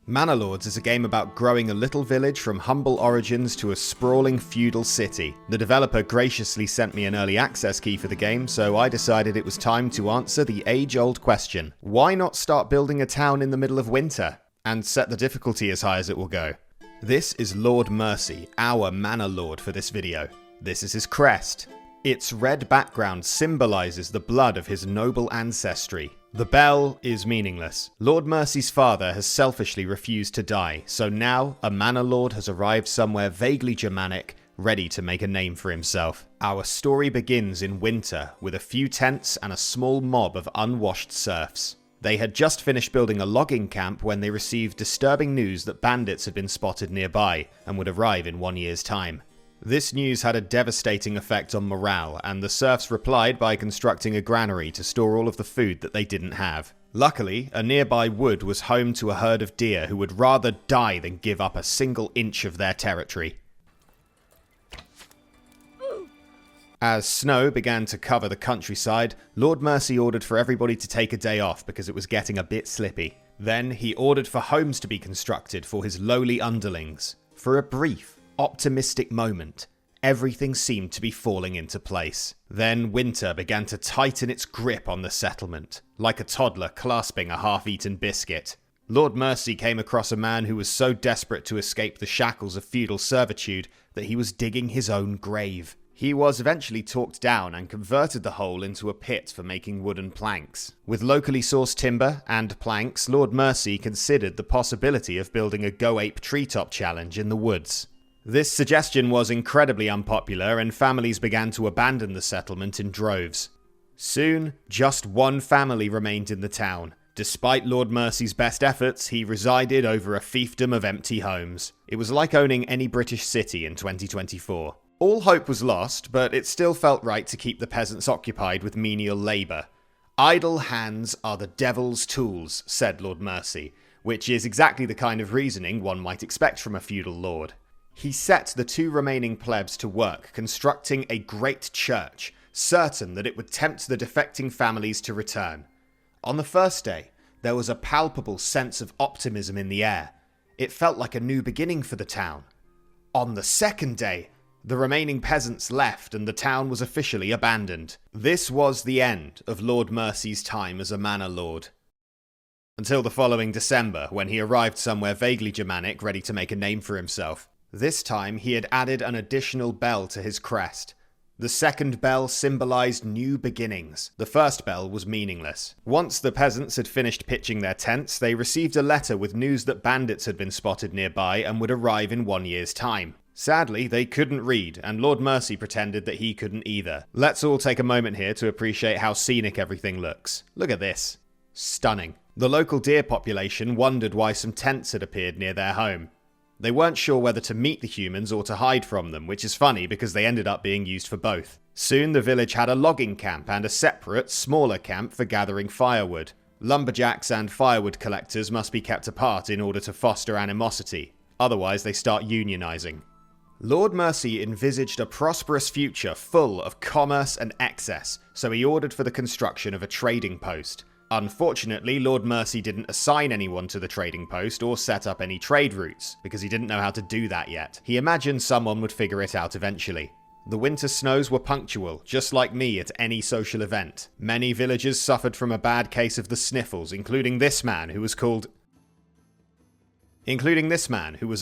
Manor Lords is a game about growing a little village from humble origins to a sprawling feudal city. The developer graciously sent me an early access key for the game, so I decided it was time to answer the age-old question. Why not start building a town in the middle of winter? And set the difficulty as high as it will go. This is Lord Mercy, our Manor Lord for this video. This is his crest. Its red background symbolizes the blood of his noble ancestry. The bell is meaningless. Lord Mercy's father has selfishly refused to die, so now a Manor Lord has arrived somewhere vaguely Germanic, ready to make a name for himself. Our story begins in winter, with a few tents and a small mob of unwashed serfs. They had just finished building a logging camp when they received disturbing news that bandits had been spotted nearby and would arrive in 1 year's time. This news had a devastating effect on morale, and the serfs replied by constructing a granary to store all of the food that they didn't have. Luckily, a nearby wood was home to a herd of deer who would rather die than give up a single inch of their territory. As snow began to cover the countryside, Lord Mercy ordered for everybody to take a day off because it was getting a bit slippy. Then he ordered for homes to be constructed for his lowly underlings. For a brief, optimistic moment, everything seemed to be falling into place. Then winter began to tighten its grip on the settlement, like a toddler clasping a half-eaten biscuit. Lord Mercy came across a man who was so desperate to escape the shackles of feudal servitude that he was digging his own grave. He was eventually talked down and converted the hole into a pit for making wooden planks. With locally sourced timber and planks, Lord Mercy considered the possibility of building a Go Ape treetop challenge in the woods. This suggestion was incredibly unpopular, and families began to abandon the settlement in droves. Soon, just one family remained in the town. Despite Lord Mercy's best efforts, he resided over a fiefdom of empty homes. It was like owning any British city in 2024. All hope was lost, but it still felt right to keep the peasants occupied with menial labour. "Idle hands are the devil's tools," said Lord Mercy, which is exactly the kind of reasoning one might expect from a feudal lord. He set the two remaining plebs to work constructing a great church, certain that it would tempt the defecting families to return. On the first day, there was a palpable sense of optimism in the air. It felt like a new beginning for the town. On the second day, the remaining peasants left and the town was officially abandoned. This was the end of Lord Mercy's time as a Manor Lord. Until the following December, when he arrived somewhere vaguely Germanic, ready to make a name for himself. This time, he had added an additional bell to his crest. The second bell symbolized new beginnings. The first bell was meaningless. Once the peasants had finished pitching their tents, they received a letter with news that bandits had been spotted nearby and would arrive in 1 year's time. Sadly, they couldn't read, and Lord Mercy pretended that he couldn't either. Let's all take a moment here to appreciate how scenic everything looks. Look at this. Stunning. The local deer population wondered why some tents had appeared near their home. They weren't sure whether to meet the humans or to hide from them, which is funny because they ended up being used for both. Soon the village had a logging camp and a separate, smaller camp for gathering firewood. Lumberjacks and firewood collectors must be kept apart in order to foster animosity. Otherwise they start unionizing. Lord Mercy envisaged a prosperous future full of commerce and excess, so he ordered for the construction of a trading post. Unfortunately, Lord Mercy didn't assign anyone to the trading post or set up any trade routes, because he didn't know how to do that yet. He imagined someone would figure it out eventually. The winter snows were punctual, just like me at any social event. Many villagers suffered from a bad case of the sniffles, including this man who was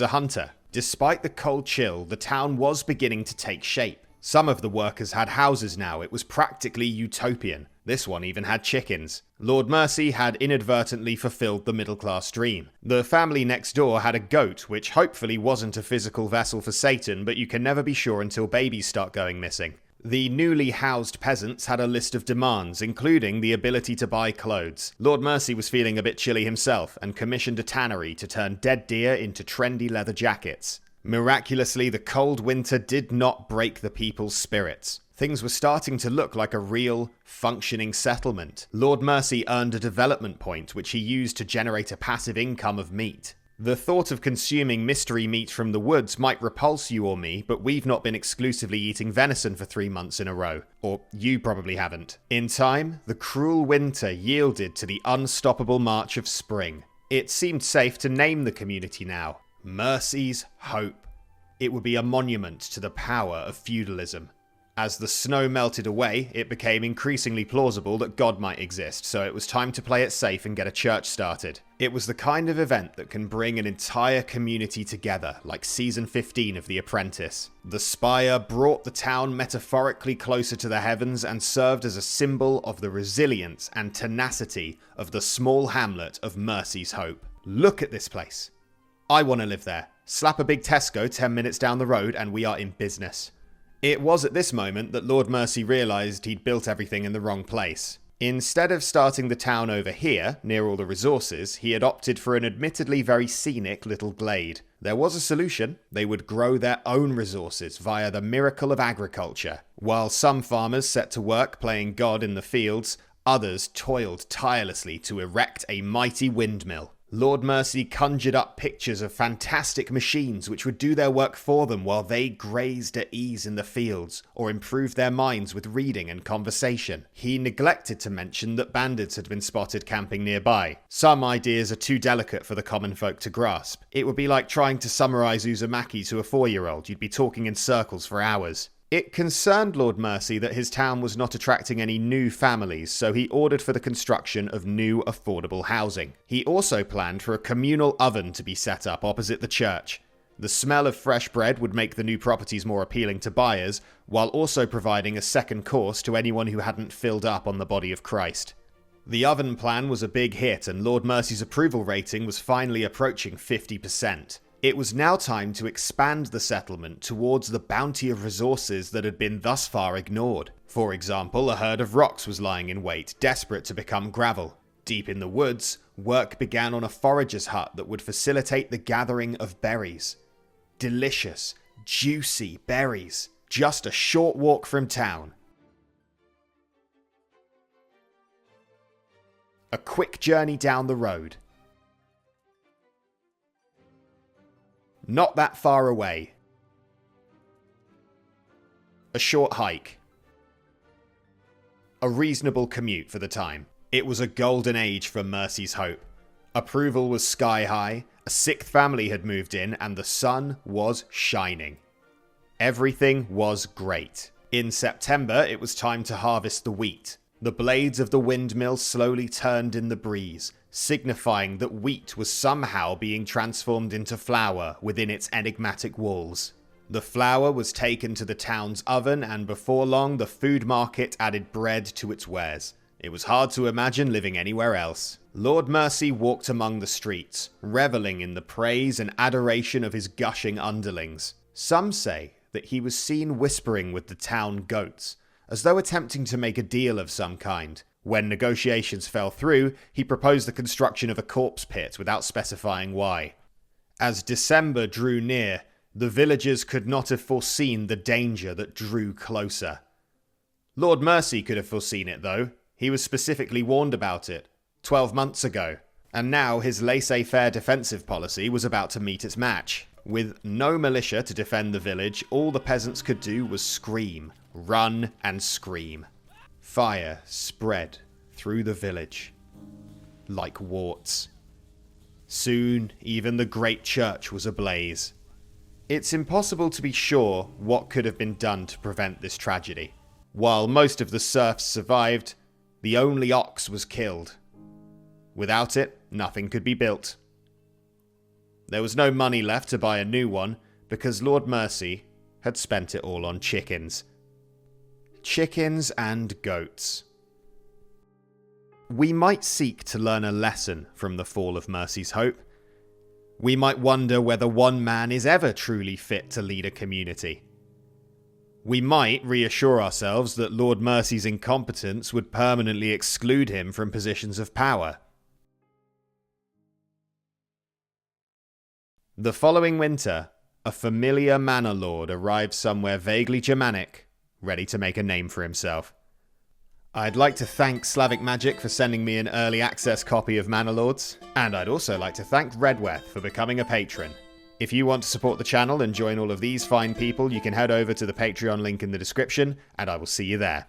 a hunter. Despite the cold chill, the town was beginning to take shape. Some of the workers had houses now. It was practically utopian. This one even had chickens. Lord Mercy had inadvertently fulfilled the middle-class dream. The family next door had a goat, which hopefully wasn't a physical vessel for Satan, but you can never be sure until babies start going missing. The newly housed peasants had a list of demands, including the ability to buy clothes. Lord Mercy was feeling a bit chilly himself, and commissioned a tannery to turn dead deer into trendy leather jackets. Miraculously, the cold winter did not break the people's spirits. Things were starting to look like a real, functioning settlement. Lord Mercy earned a development point, which he used to generate a passive income of meat. The thought of consuming mystery meat from the woods might repulse you or me, but we've not been exclusively eating venison for 3 months in a row. Or you probably haven't. In time, the cruel winter yielded to the unstoppable march of spring. It seemed safe to name the community now Mercy's Hope. It would be a monument to the power of feudalism. As the snow melted away, it became increasingly plausible that God might exist, so it was time to play it safe and get a church started. It was the kind of event that can bring an entire community together, like season 15 of The Apprentice. The spire brought the town metaphorically closer to the heavens and served as a symbol of the resilience and tenacity of the small hamlet of Mercy's Hope. Look at this place. I want to live there. Slap a big Tesco 10 minutes down the road and we are in business. It was at this moment that Lord Mercy realised he'd built everything in the wrong place. Instead of starting the town over here, near all the resources, he had opted for an admittedly very scenic little glade. There was a solution. They would grow their own resources via the miracle of agriculture. While some farmers set to work playing God in the fields, others toiled tirelessly to erect a mighty windmill. Lord Mercy conjured up pictures of fantastic machines which would do their work for them while they grazed at ease in the fields, or improved their minds with reading and conversation. He neglected to mention that bandits had been spotted camping nearby. Some ideas are too delicate for the common folk to grasp. It would be like trying to summarise Uzumaki to a 4-year-old. You'd be talking in circles for hours. It concerned Lord Mercy that his town was not attracting any new families, so he ordered for the construction of new affordable housing. He also planned for a communal oven to be set up opposite the church. The smell of fresh bread would make the new properties more appealing to buyers, while also providing a second course to anyone who hadn't filled up on the body of Christ. The oven plan was a big hit, and Lord Mercy's approval rating was finally approaching 50%. It was now time to expand the settlement towards the bounty of resources that had been thus far ignored. For example, a herd of rocks was lying in wait, desperate to become gravel. Deep in the woods, work began on a forager's hut that would facilitate the gathering of berries. Delicious, juicy berries, just a short walk from town. A quick journey down the road. Not that far away. A short hike. A reasonable commute for the time. It was a golden age for Mercy's Hope. Approval was sky high, a 6th family had moved in, and the sun was shining. Everything was great. In September, it was time to harvest the wheat. The blades of the windmill slowly turned in the breeze, signifying that wheat was somehow being transformed into flour within its enigmatic walls. The flour was taken to the town's oven, and before long the food market added bread to its wares. It was hard to imagine living anywhere else. Lord Mercy walked among the streets, reveling in the praise and adoration of his gushing underlings. Some say that he was seen whispering with the town goats, as though attempting to make a deal of some kind. When negotiations fell through, he proposed the construction of a corpse pit without specifying why. As December drew near, the villagers could not have foreseen the danger that drew closer. Lord Mercy could have foreseen it, though. He was specifically warned about it 12 months ago, and now his laissez-faire defensive policy was about to meet its match. With no militia to defend the village, all the peasants could do was scream, run and scream. Fire spread through the village like warts. Soon, even the great church was ablaze. It's impossible to be sure what could have been done to prevent this tragedy. While most of the serfs survived, the only ox was killed. Without it, nothing could be built. There was no money left to buy a new one because Lord Mercy had spent it all on chickens. Chickens and goats. We might seek to learn a lesson from the fall of Mercy's Hope. We might wonder whether one man is ever truly fit to lead a community. We might reassure ourselves that Lord Mercy's incompetence would permanently exclude him from positions of power. The following winter, a familiar Manor Lord arrived somewhere vaguely Germanic, ready to make a name for himself. I'd like to thank Slavic Magic for sending me an early access copy of Manor Lords, and I'd also like to thank Redweth for becoming a patron. If you want to support the channel and join all of these fine people, you can head over to the Patreon link in the description, and I will see you there.